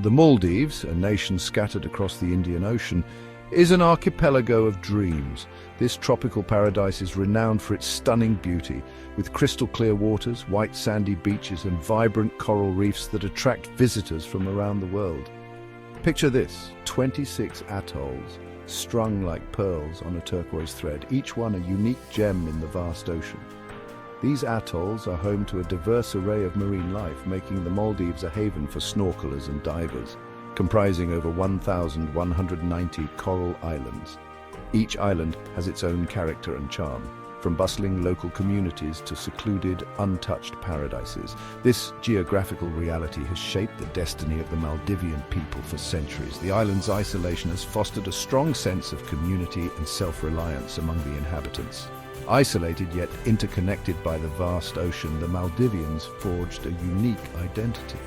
The Maldives, a nation scattered across the Indian Ocean, is an archipelago of dreams. This tropical paradise is renowned for its stunning beauty, with crystal-clear waters, white sandy beaches and vibrant coral reefs that attract visitors from around the world. Picture this: 26 atolls, strung like pearls on a turquoise thread, each one a unique gem in the vast ocean. These atolls are home to a diverse array of marine life, making the Maldives a haven for snorkelers and divers, comprising over 1,190 coral islands. Each island has its own character and charm, from bustling local communities to secluded, untouched paradises. This geographical reality has shaped the destiny of the Maldivian people for centuries. The island's isolation has fostered a strong sense of community and self-reliance among the inhabitants. Isolated yet interconnected by the vast ocean, the Maldivians forged a unique identity.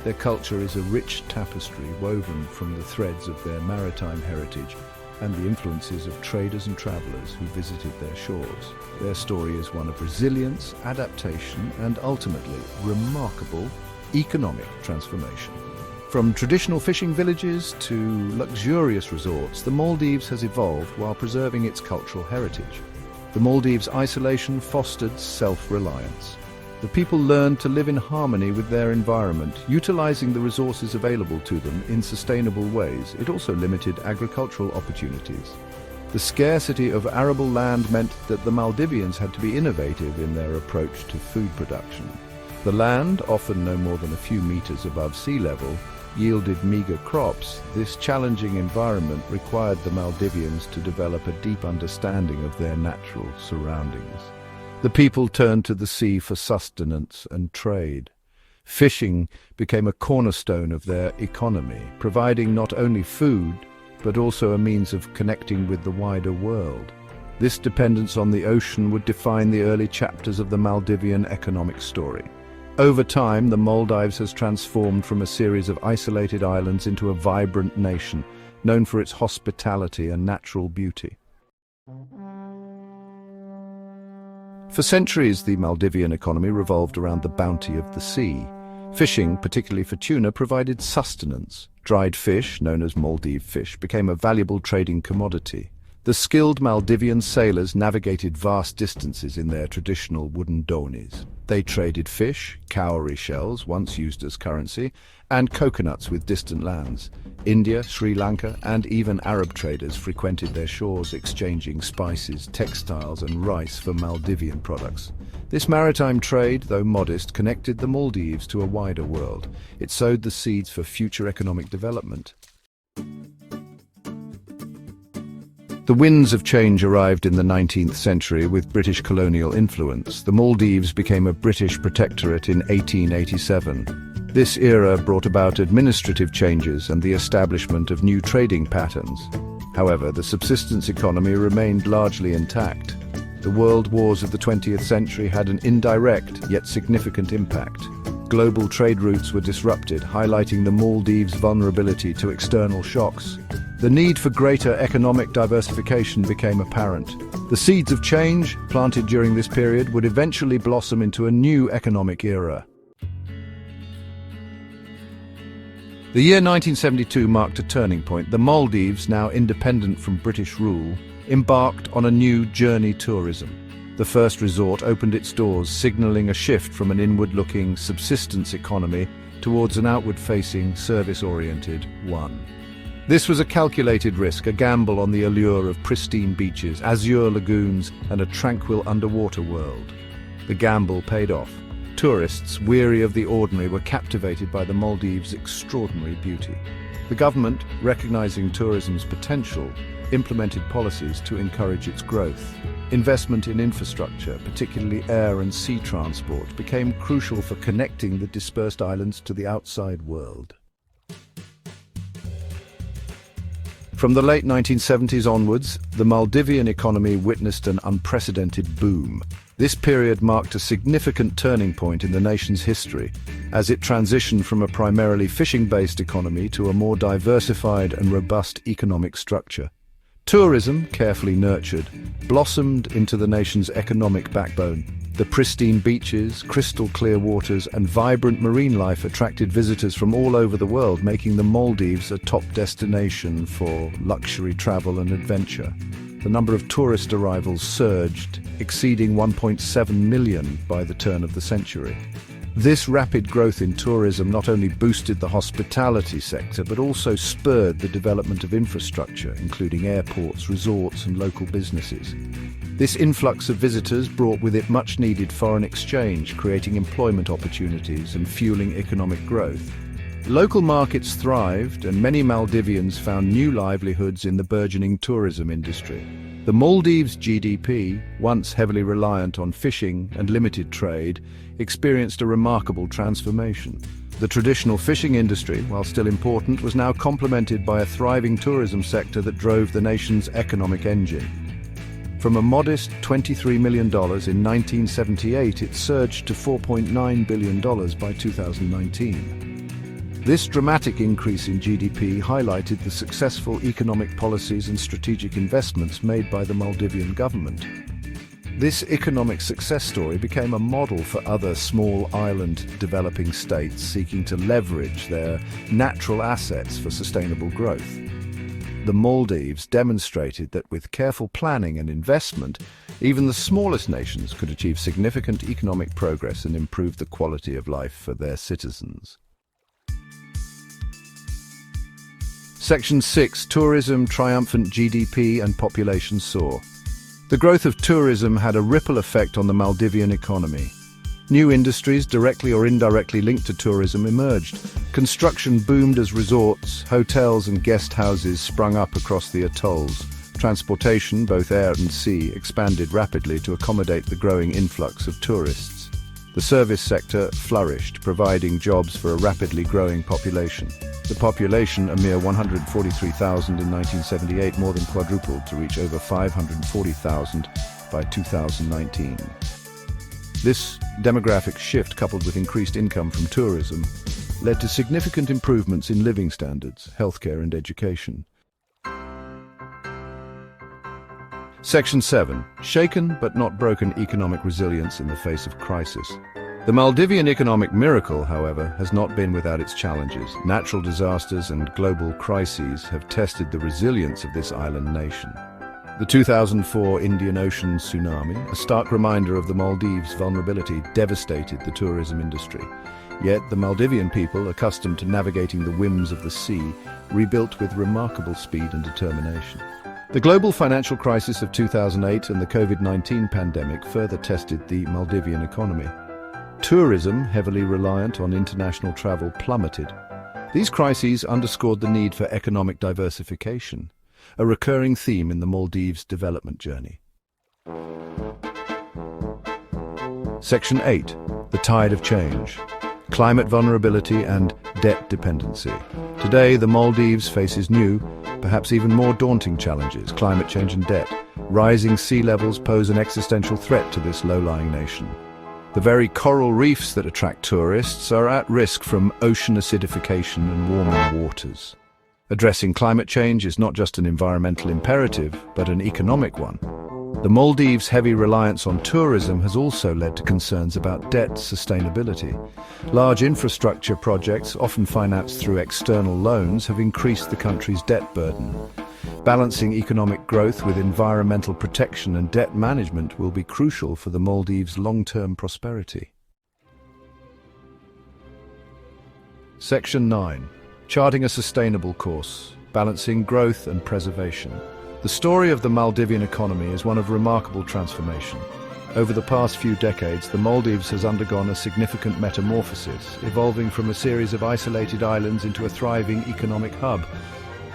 Their culture is a rich tapestry woven from the threads of their maritime heritage and the influences of traders and travelers who visited their shores. Their story is one of resilience, adaptation, and ultimately remarkable economic transformation. From traditional fishing villages to luxurious resorts, the Maldives has evolved while preserving its cultural heritage. The Maldives' isolation fostered self-reliance. The people learned to live in harmony with their environment, utilizing the resources available to them in sustainable ways. It also limited agricultural opportunities. The scarcity of arable land meant that the Maldivians had to be innovative in their approach to food production. The land, often no more than a few meters above sea level, yielded meager crops. This challenging environment required the Maldivians to develop a deep understanding of their natural surroundings. The people turned to the sea for sustenance and trade. Fishing became a cornerstone of their economy, providing not only food, but also a means of connecting with the wider world. This dependence on the ocean would define the early chapters of the Maldivian economic story. Over time, the Maldives has transformed from a series of isolated islands into a vibrant nation, known for its hospitality and natural beauty. For centuries, the Maldivian economy revolved around the bounty of the sea. Fishing, particularly for tuna, provided sustenance. Dried fish, known as Maldive fish, became a valuable trading commodity. The skilled Maldivian sailors navigated vast distances in their traditional wooden donis. They traded fish, cowrie shells, once used as currency, and coconuts with distant lands. India, Sri Lanka, and even Arab traders frequented their shores, exchanging spices, textiles, and rice for Maldivian products. This maritime trade, though modest, connected the Maldives to a wider world. It sowed the seeds for future economic development. The winds of change arrived in the 19th century with British colonial influence. The Maldives became a British protectorate in 1887. This era brought about administrative changes and the establishment of new trading patterns. However, the subsistence economy remained largely intact. The world wars of the 20th century had an indirect yet significant impact. Global trade routes were disrupted, highlighting the Maldives' vulnerability to external shocks. The need for greater economic diversification became apparent. The seeds of change, planted during this period, would eventually blossom into a new economic era. The year 1972 marked a turning point. The Maldives, now independent from British rule, embarked on a new journey tourism. The first resort opened its doors, signaling a shift from an inward-looking subsistence economy towards an outward-facing, service-oriented one. This was a calculated risk, a gamble on the allure of pristine beaches, azure lagoons, and a tranquil underwater world. The gamble paid off. Tourists, weary of the ordinary, were captivated by the Maldives' extraordinary beauty. The government, recognizing tourism's potential, implemented policies to encourage its growth. Investment in infrastructure, particularly air and sea transport, became crucial for connecting the dispersed islands to the outside world. From the late 1970s onwards, the Maldivian economy witnessed an unprecedented boom. This period marked a significant turning point in the nation's history, as it transitioned from a primarily fishing-based economy to a more diversified and robust economic structure. Tourism, carefully nurtured, blossomed into the nation's economic backbone. The pristine beaches, crystal-clear waters, and vibrant marine life attracted visitors from all over the world, making the Maldives a top destination for luxury travel and adventure. The number of tourist arrivals surged, exceeding 1.7 million by the turn of the century. This rapid growth in tourism not only boosted the hospitality sector, but also spurred the development of infrastructure, including airports, resorts, and local businesses. This influx of visitors brought with it much-needed foreign exchange, creating employment opportunities and fueling economic growth. Local markets thrived, and many Maldivians found new livelihoods in the burgeoning tourism industry. The Maldives' GDP, once heavily reliant on fishing and limited trade, experienced a remarkable transformation. The traditional fishing industry, while still important, was now complemented by a thriving tourism sector that drove the nation's economic engine. From a modest $23 million in 1978, it surged to $4.9 billion by 2019. This dramatic increase in GDP highlighted the successful economic policies and strategic investments made by the Maldivian government. This economic success story became a model for other small island developing states seeking to leverage their natural assets for sustainable growth. The Maldives demonstrated that with careful planning and investment, even the smallest nations could achieve significant economic progress and improve the quality of life for their citizens. Section 6. Tourism, triumphant GDP and population soar. The growth of tourism had a ripple effect on the Maldivian economy. New industries, directly or indirectly linked to tourism, emerged. Construction boomed as resorts, hotels and guest houses sprung up across the atolls. Transportation, both air and sea, expanded rapidly to accommodate the growing influx of tourists. The service sector flourished, providing jobs for a rapidly growing population. The population, a mere 143,000 in 1978, more than quadrupled to reach over 540,000 by 2019. This demographic shift, coupled with increased income from tourism, led to significant improvements in living standards, healthcare and education. Section 7. Shaken but not broken economic resilience in the face of crisis. The Maldivian economic miracle, however, has not been without its challenges. Natural disasters and global crises have tested the resilience of this island nation. The 2004 Indian Ocean tsunami, a stark reminder of the Maldives' vulnerability, devastated the tourism industry. Yet the Maldivian people, accustomed to navigating the whims of the sea, rebuilt with remarkable speed and determination. The global financial crisis of 2008 and the COVID-19 pandemic further tested the Maldivian economy. Tourism, heavily reliant on international travel, plummeted. These crises underscored the need for economic diversification, a recurring theme in the Maldives' development journey. Section 8. The tide of change. Climate vulnerability and debt dependency. Today, the Maldives faces new, perhaps even more daunting challenges: climate change and debt. Rising sea levels pose an existential threat to this low-lying nation. The very coral reefs that attract tourists are at risk from ocean acidification and warming waters. Addressing climate change is not just an environmental imperative, but an economic one. The Maldives' heavy reliance on tourism has also led to concerns about debt sustainability. Large infrastructure projects, often financed through external loans, have increased the country's debt burden. Balancing economic growth with environmental protection and debt management will be crucial for the Maldives' long-term prosperity. Section 9. Charting a sustainable course, balancing growth and preservation. The story of the Maldivian economy is one of remarkable transformation. Over the past few decades, the Maldives has undergone a significant metamorphosis, evolving from a series of isolated islands into a thriving economic hub.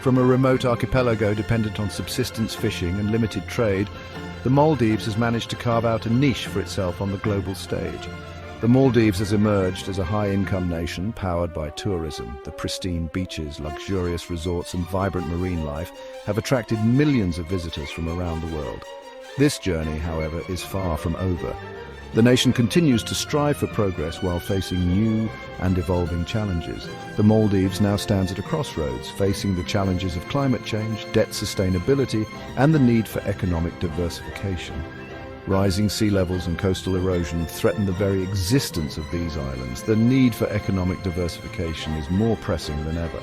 From a remote archipelago dependent on subsistence fishing and limited trade, the Maldives has managed to carve out a niche for itself on the global stage. The Maldives has emerged as a high-income nation powered by tourism. The pristine beaches, luxurious resorts and vibrant marine life have attracted millions of visitors from around the world. This journey, however, is far from over. The nation continues to strive for progress while facing new and evolving challenges. The Maldives now stands at a crossroads, facing the challenges of climate change, debt sustainability, and the need for economic diversification. Rising sea levels and coastal erosion threaten the very existence of these islands. The need for economic diversification is more pressing than ever.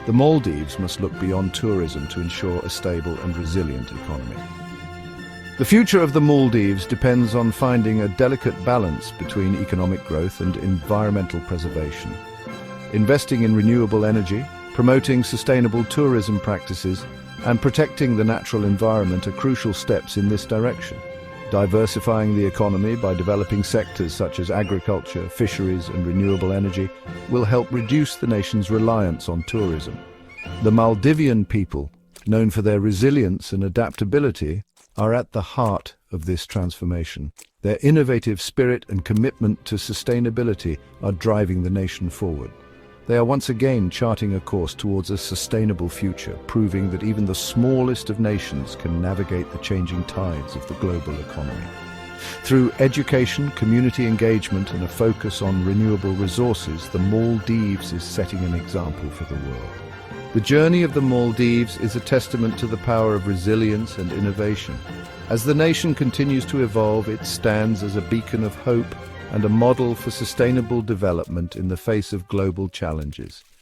The Maldives must look beyond tourism to ensure a stable and resilient economy. The future of the Maldives depends on finding a delicate balance between economic growth and environmental preservation. Investing in renewable energy, promoting sustainable tourism practices, and protecting the natural environment are crucial steps in this direction. Diversifying the economy by developing sectors such as agriculture, fisheries, and renewable energy will help reduce the nation's reliance on tourism. The Maldivian people, known for their resilience and adaptability, are at the heart of this transformation. Their innovative spirit and commitment to sustainability are driving the nation forward. They are once again charting a course towards a sustainable future, proving that even the smallest of nations can navigate the changing tides of the global economy. Through education, community engagement, and a focus on renewable resources, the Maldives is setting an example for the world. The journey of the Maldives is a testament to the power of resilience and innovation. As the nation continues to evolve, it stands as a beacon of hope and a model for sustainable development in the face of global challenges.